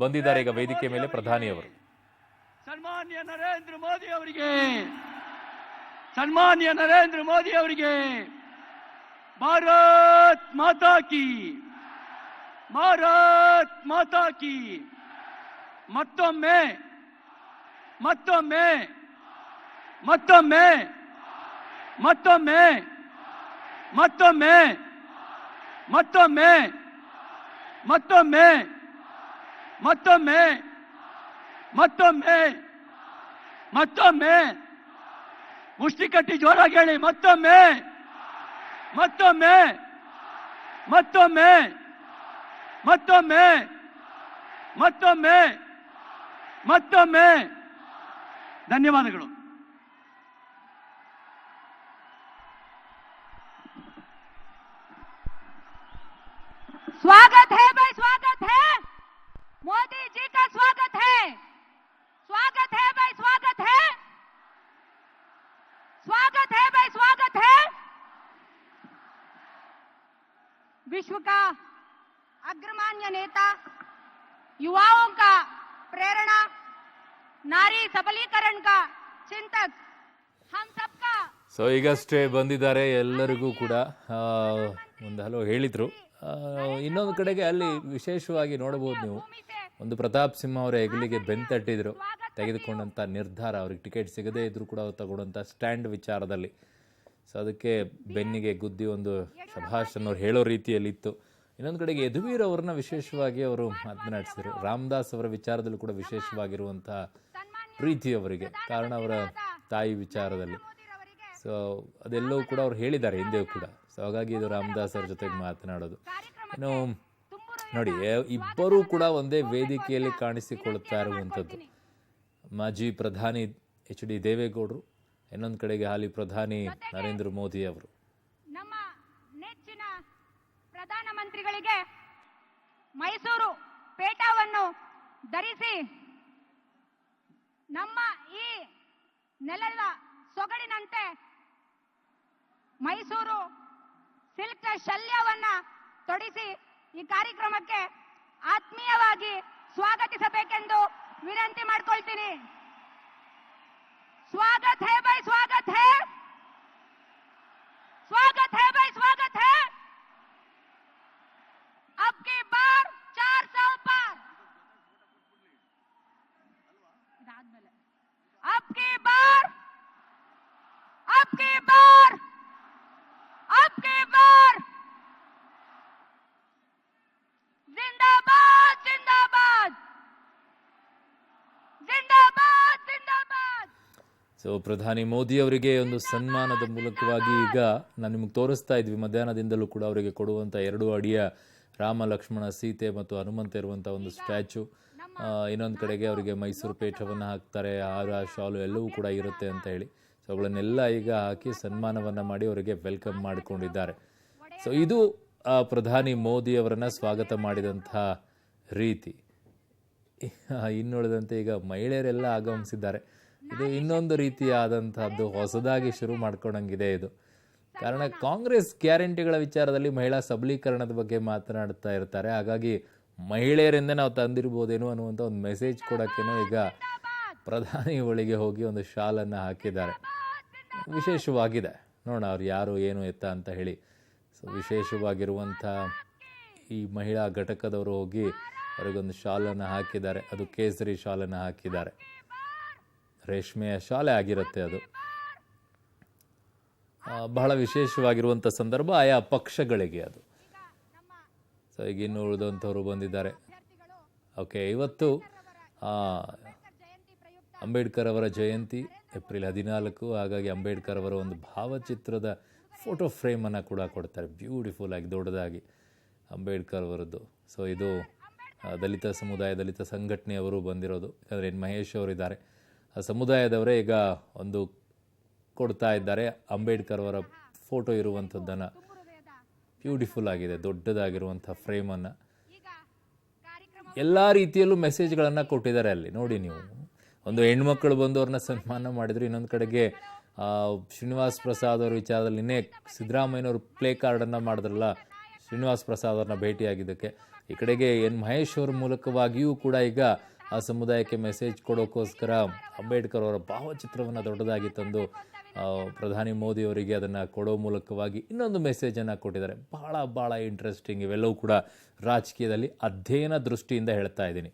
ಬಂದಿದ್ದಾರೆ ಈಗ ವೇದಿಕೆ ಮೇಲೆ ಪ್ರಧಾನಿಯವರು. ಸನ್ಮಾನ್ಯ ನರೇಂದ್ರ ಮೋದಿ ಅವರಿಗೆ, ಸನ್ಮಾನ್ಯ ನರೇಂದ್ರ ಮೋದಿ ಅವರಿಗೆ ಭಾರತ್ ಮಾತಾ ಕಿ, ಭಾರತ್ ಮಾತಾ ಕಿ. ಮತ್ತೊಮ್ಮೆ ಮತ್ತೊಮ್ಮೆ ಮತ್ತೊಮ್ಮೆ ಮತ್ತೊಮ್ಮೆ ಮತ್ತೊಮ್ಮೆ ಮತ್ತೊಮ್ಮೆ ಮತ್ತೊಮ್ಮೆ ಮತ್ತೊಮ್ಮೆ ಮತ್ತೊಮ್ಮೆ ಮತ್ತೊಮ್ಮೆ ಮುಷ್ಟಿ ಕಟ್ಟಿ ಜೋರಾಗಿ ಹೇಳಿ. ಮತ್ತೊಮ್ಮೆ ಮತ್ತೊಮ್ಮೆ ಮತ್ತೊಮ್ಮೆ ಮತ್ತೊಮ್ಮೆ ಮತ್ತೊಮ್ಮೆ ಮತ್ತೊಮ್ಮೆ. ಧನ್ಯವಾದಗಳು. स्वागत है भाई, स्वागत है मोदी जी का, स्वागत है, स्वागत है भाई, स्वागत है, स्वागत है भाई, स्वागत है. विश्व का अग्रमान्य नेता, युवाओं का प्रेरणा, नारी सबलीकरण का चिंतक, हम सबका. ಸೊ ಈಗಷ್ಟೇ ಬಂದಿದ್ದಾರೆ, ಎಲ್ಲರಿಗೂ ಕೂಡ ಒಂದು ಹಲೋ ಹೇಳಿದ್ರು. ಇನ್ನೊಂದು ಕಡೆಗೆ ಅಲ್ಲಿ ವಿಶೇಷವಾಗಿ ನೋಡಬಹುದು ನೀವು, ಒಂದು ಪ್ರತಾಪ್ ಸಿಂಹ ಅವರ ಹೆಗಲಿಗೆ ಬೆಂತಟ್ಟಿದ್ರು ತೆಗೆದುಕೊಂಡಂಥ ನಿರ್ಧಾರ, ಅವ್ರಿಗೆ ಟಿಕೆಟ್ ಸಿಗದೇ ಇದ್ರೂ ಕೂಡ ಅವ್ರು ತಗೊಂಡಂಥ ಸ್ಟ್ಯಾಂಡ್ ವಿಚಾರದಲ್ಲಿ. ಸೊ ಅದಕ್ಕೆ ಬೆನ್ನಿಗೆ ಗುದ್ದಿ ಒಂದು ಶಭಾಷ್ ಅನ್ನೋರು ಹೇಳೋ ರೀತಿಯಲ್ಲಿತ್ತು. ಇನ್ನೊಂದು ಕಡೆಗೆ ಯದುವೀರ್ ಅವ್ರನ್ನ ವಿಶೇಷವಾಗಿ ಅವರು ಮಾತನಾಡಿಸಿದರು. ರಾಮದಾಸ್ ಅವರ ವಿಚಾರದಲ್ಲೂ ಕೂಡ ವಿಶೇಷವಾಗಿರುವಂತಹ ಪ್ರೀತಿ ಅವರಿಗೆ, ಕಾರಣ ಅವರ ತಾಯಿ ವಿಚಾರದಲ್ಲಿ. ಸೊ ಅದೆಲ್ಲವೂ ಕೂಡ ಅವ್ರು ಹೇಳಿದ್ದಾರೆ ಹಿಂದೆಯೂ ಕೂಡ. ಸೊ ಹಾಗಾಗಿ ಇದು ರಾಮದಾಸ್ ಅವ್ರ ಜೊತೆಗೆ ಮಾತನಾಡೋದು. ಇನ್ನು ನೋಡಿ, ಇಬ್ಬರೂ ಕೂಡ ಒಂದೇ ವೇದಿಕೆಯಲ್ಲಿ ಕಾಣಿಸಿಕೊಳ್ತಾ ಇರುವಂಥದ್ದು. ಮಾಜಿ ಪ್ರಧಾನಿ ಎಚ್ ಡಿ ದೇವೇಗೌಡರು, ಇನ್ನೊಂದು ಕಡೆಗೆ ಹಾಲಿ ಪ್ರಧಾನಿ ನರೇಂದ್ರ ಮೋದಿ ಅವರು. ನಮ್ಮ ನೆಚ್ಚಿನ ಪ್ರಧಾನಮಂತ್ರಿಗಳಿಗೆ ಮೈಸೂರು ಪೇಟವನ್ನು ಧರಿಸಿ ನಮ್ಮ ಈ ನೆಲದ ಸೊಗಡಿನಂತೆ ಮೈಸೂರು ಸಿಲ್ಕ್ ಶಲ್ಯವನ್ನ ತೊಡಿಸಿ ಈ ಕಾರ್ಯಕ್ರಮಕ್ಕೆ ಆತ್ಮೀಯವಾಗಿ ಸ್ವಾಗತಿಸಬೇಕೆಂದು ವಿನಂತಿ ಮಾಡ್ಕೊಳ್ತೀನಿ. स्वागत है भाई, स्वागत है, स्वागत है भाई, स्वागत है. अब की बार 400 पार, अब की बार, अब की बार, अब की बार जिंदाबाद, जिंदाबाद, जिंदाबाद, जिंदाबाद. ಸೊ ಪ್ರಧಾನಿ ಮೋದಿ ಅವರಿಗೆ ಒಂದು ಸನ್ಮಾನದ ಮೂಲಕವಾಗಿ ಈಗ ನಾನು ನಿಮಗೆ ತೋರಿಸ್ತಾ ಇದ್ವಿ, ಮಧ್ಯಾಹ್ನದಿಂದಲೂ ಕೂಡ ಅವರಿಗೆ ಕೊಡುವಂಥ 2 ಅಡಿಯ ರಾಮ ಲಕ್ಷ್ಮಣ ಸೀತೆ ಮತ್ತು ಹನುಮಂತ ಇರುವಂಥ ಒಂದು ಸ್ಟ್ಯಾಚು. ಇನ್ನೊಂದು ಕಡೆಗೆ ಅವರಿಗೆ ಮೈಸೂರು ಪೇಟವನ್ನು ಹಾಕ್ತಾರೆ, ಹಾರ ಶಾಲು ಎಲ್ಲವೂ ಕೂಡ ಇರುತ್ತೆ ಅಂತ ಹೇಳಿ. ಸೊ ಅವುಗಳನ್ನೆಲ್ಲ ಈಗ ಹಾಕಿ ಸನ್ಮಾನವನ್ನು ಮಾಡಿ ಅವರಿಗೆ ವೆಲ್ಕಮ್ ಮಾಡಿಕೊಂಡಿದ್ದಾರೆ. ಸೊ ಇದು ಪ್ರಧಾನಿ ಮೋದಿ ಅವರನ್ನು ಸ್ವಾಗತ ಮಾಡಿದಂಥ ರೀತಿ. ಇನ್ನುಳಿದಂತೆ ಈಗ ಮಹಿಳೆಯರೆಲ್ಲ ಆಗಮಿಸಿದ್ದಾರೆ. ಇದು ಇನ್ನೊಂದು ರೀತಿಯಾದಂಥದ್ದು, ಹೊಸದಾಗಿ ಶುರು ಮಾಡ್ಕೊಂಡಂಗಿದೆ ಇದು. ಕಾರಣ ಕಾಂಗ್ರೆಸ್ ಗ್ಯಾರಂಟಿಗಳ ವಿಚಾರದಲ್ಲಿ ಮಹಿಳಾ ಸಬಲೀಕರಣದ ಬಗ್ಗೆ ಮಾತನಾಡ್ತಾ ಇರ್ತಾರೆ. ಹಾಗಾಗಿ ಮಹಿಳೆಯರಿಂದ ನಾವು ತಂದಿರ್ಬೋದೇನೋ ಅನ್ನುವಂಥ ಒಂದು ಮೆಸೇಜ್ ಕೊಡೋಕ್ಕೇನೋ ಈಗ ಪ್ರಧಾನಿ ಬಳಿಗೆ ಹೋಗಿ ಒಂದು ಶಾಲನ್ನು ಹಾಕಿದ್ದಾರೆ. ವಿಶೇಷವಾಗಿದೆ, ನೋಡೋಣ ಅವ್ರು ಯಾರು ಏನು ಎತ್ತ ಅಂತ ಹೇಳಿ. ಸೊ ವಿಶೇಷವಾಗಿರುವಂಥ ಈ ಮಹಿಳಾ ಘಟಕದವರು ಹೋಗಿ ಅವರಿಗೊಂದು ಶಾಲನ್ನು ಹಾಕಿದ್ದಾರೆ. ಅದು ಕೇಸರಿ ಶಾಲನ್ನು ಹಾಕಿದ್ದಾರೆ, ರೇಷ್ಮೆಯ ಶಾಲೆ ಆಗಿರುತ್ತೆ ಅದು. ಬಹಳ ವಿಶೇಷವಾಗಿರುವಂಥ ಸಂದರ್ಭ ಆಯಾ ಪಕ್ಷಗಳಿಗೆ ಅದು. ಸೊ ಈಗ ಇನ್ನು ಉಳಿದಂಥವ್ರು ಬಂದಿದ್ದಾರೆ. ಓಕೆ, ಇವತ್ತು ಅಂಬೇಡ್ಕರ್ ಅವರ ಜಯಂತಿ ಏಪ್ರಿಲ್ 14. ಹಾಗಾಗಿ ಅಂಬೇಡ್ಕರ್ ಅವರ ಒಂದು ಭಾವಚಿತ್ರದ ಫೋಟೋ ಫ್ರೇಮನ್ನು ಕೂಡ ಕೊಡ್ತಾರೆ, ಬ್ಯೂಟಿಫುಲ್ ಆಗಿ ದೊಡ್ಡದಾಗಿ ಅಂಬೇಡ್ಕರ್ ಅವರದ್ದು. ಸೊ ಇದು ದಲಿತ ಸಮುದಾಯ, ದಲಿತ ಸಂಘಟನೆಯವರು ಬಂದಿರೋದು. ಯಾಕಂದರೆ ಎನ್ ಮಹೇಶ್ ಅವರಿದ್ದಾರೆ, ಆ ಸಮುದಾಯದವರೇ ಈಗ ಒಂದು ಕೊಡ್ತಾ ಇದ್ದಾರೆ ಅಂಬೇಡ್ಕರ್ ಅವರ ಫೋಟೋ ಇರುವಂಥದ್ದನ್ನು. ಬ್ಯೂಟಿಫುಲ್ ಆಗಿದೆ, ದೊಡ್ಡದಾಗಿರುವಂಥ ಫ್ರೇಮನ್ನು. ಎಲ್ಲ ರೀತಿಯಲ್ಲೂ ಮೆಸೇಜ್ಗಳನ್ನು ಕೊಟ್ಟಿದ್ದಾರೆ ಅಲ್ಲಿ. ನೋಡಿ ನೀವು, ಒಂದು ಹೆಣ್ಮಕ್ಳು ಬಂದು ಅವ್ರನ್ನ ಸನ್ಮಾನ ಮಾಡಿದ್ರು. ಇನ್ನೊಂದು ಕಡೆಗೆ ಶ್ರೀನಿವಾಸ್ ಪ್ರಸಾದ್ ಅವ್ರ ವಿಚಾರದಲ್ಲಿ ನಿನ್ನೆ ಸಿದ್ದರಾಮಯ್ಯನವರು ಪ್ಲೇ ಕಾರ್ಡನ್ನು ಮಾಡಿದ್ರಲ್ಲ ಶ್ರೀನಿವಾಸ್ ಪ್ರಸಾದ್ ಅವ್ರನ್ನ ಭೇಟಿಯಾಗಿದ್ದಕ್ಕೆ. ಈ ಕಡೆಗೆ ಎನ್ ಮಹೇಶ್ ಅವರ ಮೂಲಕವಾಗಿಯೂ ಕೂಡ ಈಗ ಆ ಸಮುದಾಯಕ್ಕೆ ಮೆಸೇಜ್ ಕೊಡೋಕ್ಕೋಸ್ಕರ ಅಂಬೇಡ್ಕರ್ ಅವರ ಭಾವಚಿತ್ರವನ್ನು ದೊಡ್ಡದಾಗಿ ತಂದು ಪ್ರಧಾನಿ ಮೋದಿ ಅವರಿಗೆ ಅದನ್ನು ಕೊಡೋ ಮೂಲಕವಾಗಿ ಇನ್ನೊಂದು ಮೆಸೇಜನ್ನು ಕೊಟ್ಟಿದ್ದಾರೆ. ಭಾಳ ಇಂಟ್ರೆಸ್ಟಿಂಗ್. ಇವೆಲ್ಲವೂ ಕೂಡ ರಾಜಕೀಯದಲ್ಲಿ ಅಧ್ಯಯನ ದೃಷ್ಟಿಯಿಂದ ಹೇಳ್ತಾ ಇದ್ದೀನಿ.